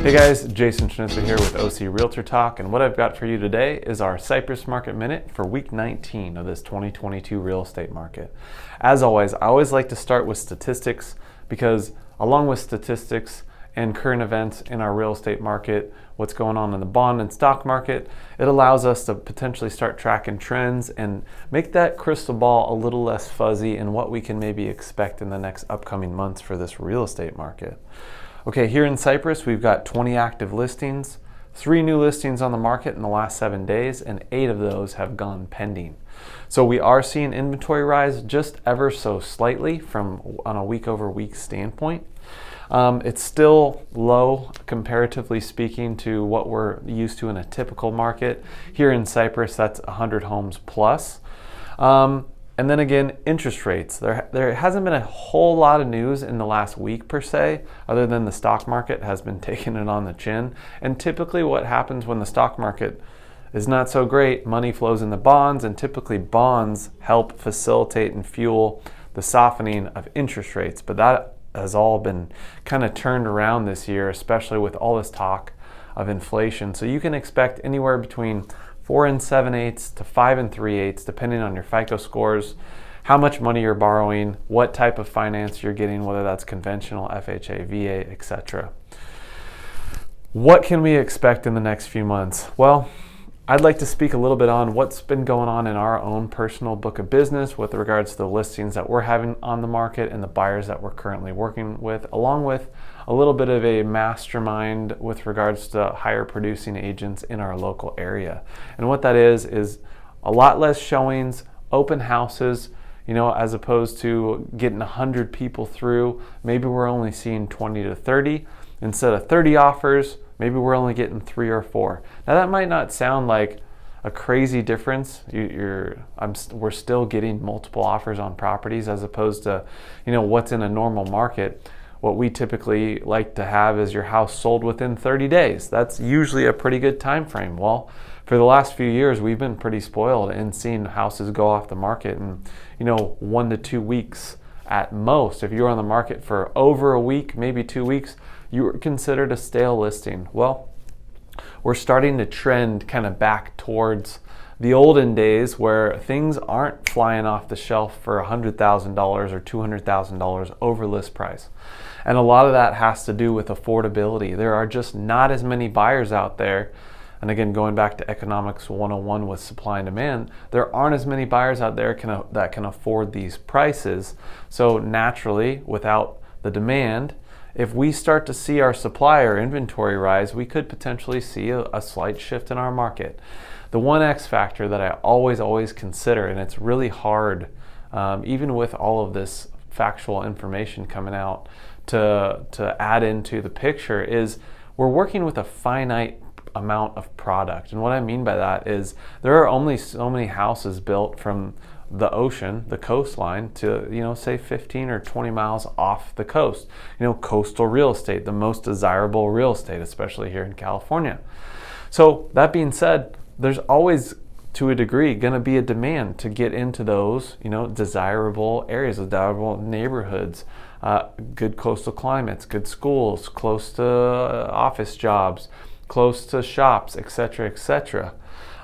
Hey guys, Jason Schnitzer here with O.C Realtor Talk, and what I've got for you today is our Cypress Market Minute for week 19 of this 2022 real estate market. As always, I always like to start with statistics because along with statistics and current events in our real estate market, what's going on in the bond and stock market, it allows us to potentially start tracking trends and make that crystal ball a little less fuzzy in what we can maybe expect in the next upcoming months for this real estate market. Okay, here in Cypress, we've got 20 active listings, 3 new listings on the market in the last 7 days, and 8 of those have gone pending. So we are seeing inventory rise just ever so slightly on a week over week standpoint. It's still low comparatively speaking to what we're used to in a typical market. Here in Cypress, that's 100 homes plus. And then again, interest rates. There hasn't been a whole lot of news in the last week per se, other than the stock market has been taking it on the chin. And typically what happens when the stock market is not so great, money flows into bonds, and typically bonds help facilitate and fuel the softening of interest rates. But that has all been kind of turned around this year, especially with all this talk of inflation. So you can expect anywhere between 4 7/8 to 5 3/8, depending on your FICO scores, how much money you're borrowing, what type of finance you're getting, whether that's conventional, FHA, VA, etc. What can we expect in the next few months? Well, I'd like to speak a little bit on what's been going on in our own personal book of business with regards to the listings that we're having on the market and the buyers that we're currently working with, along with a little bit of a mastermind with regards to higher producing agents in our local area. And what that is a lot less showings, open houses, as opposed to getting 100 people through. Maybe we're only seeing 20 to 30. Instead of 30 offers, maybe we're only getting 3 or 4. Now that might not sound like a crazy difference. We're still getting multiple offers on properties as opposed to, what's in a normal market. What we typically like to have is your house sold within 30 days. That's usually a pretty good time frame. Well, for the last few years, we've been pretty spoiled in seeing houses go off the market in, 1 to 2 weeks at most. If you're on the market for over a week, maybe 2 weeks, you were considered a stale listing. Well, we're starting to trend kind of back towards the olden days where things aren't flying off the shelf for $100,000 or $200,000 over list price. And a lot of that has to do with affordability. There are just not as many buyers out there. And again, going back to economics 101 with supply and demand, there aren't as many buyers out there that can afford these prices. So naturally, without the demand, if we start to see our supply or inventory rise, we could potentially see a slight shift in our market. The one X factor that I always consider, and it's really hard, even with all of this factual information coming out, to add into the picture, is we're working with a finite amount of product. And what I mean by that is there are only so many houses built from the ocean, the coastline, to say 15 or 20 miles off the coast. Coastal real estate, the most desirable real estate, especially here in California. So that being said, there's always, to a degree, going to be a demand to get into those, desirable areas, desirable neighborhoods, good coastal climates, good schools, close to office jobs, close to shops, etc., etc.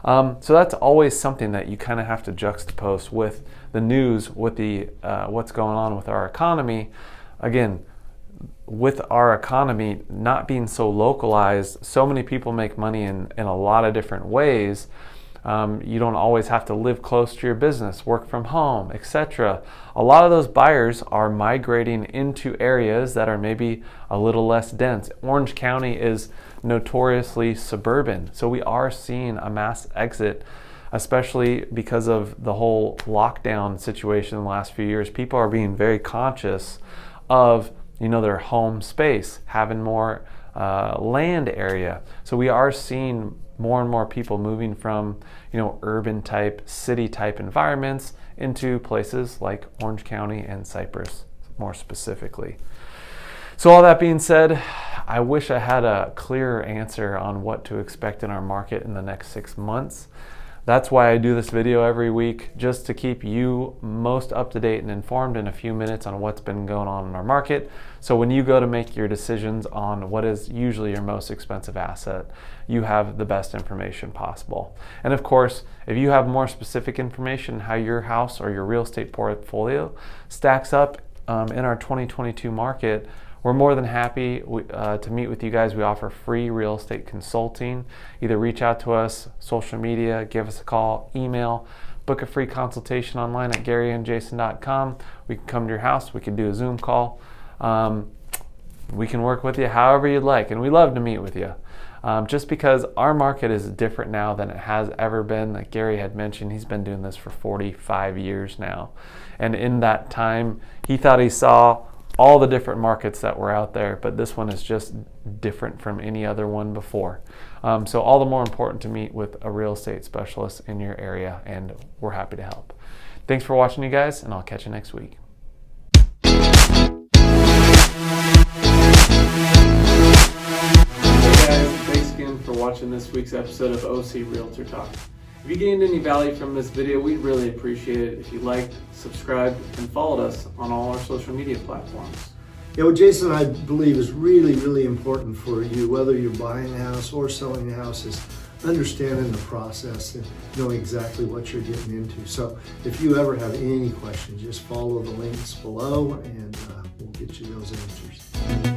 So that's always something that you kind of have to juxtapose with the news, with the what's going on with our economy. Again, with our economy not being so localized, so many people make money in a lot of different ways. You don't always have to live close to your business, work from home, etc. A lot of those buyers are migrating into areas that are maybe a little less dense. Orange County is notoriously suburban, so we are seeing a mass exit, especially because of the whole lockdown situation in the last few years. People are being very conscious of their home space, having more land area. So we are seeing more and more people moving from urban type, city type environments into places like Orange County and Cypress more specifically. So all that being said, I wish I had a clearer answer on what to expect in our market in the next 6 months. That's why I do this video every week, just to keep you most up to date and informed in a few minutes on what's been going on in our market. So when you go to make your decisions on what is usually your most expensive asset, you have the best information possible. And of course, if you have more specific information how your house or your real estate portfolio stacks up in our 2022 market, we're more than happy to meet with you guys. We offer free real estate consulting. Either reach out to us, social media, give us a call, email, book a free consultation online at garyandjason.com. We can come to your house. We can do a Zoom call. We can work with you however you'd like, and we love to meet with you. Just because our market is different now than it has ever been. Like Gary had mentioned, he's been doing this for 45 years now. And in that time, he thought he saw all the different markets that were out there, but this one is just different from any other one before. So all the more important to meet with a real estate specialist in your area, and we're happy to help. Thanks for watching, you guys, and I'll catch you next week. Hey guys, thanks again for watching this week's episode of O.C Realtor Talk. If you gained any value from this video, we'd really appreciate it if you liked, subscribed, and followed us on all our social media platforms. Yeah, what Jason and I believe is really, really important for you, whether you're buying a house or selling a house, is understanding the process and knowing exactly what you're getting into. So if you ever have any questions, just follow the links below and we'll get you those answers.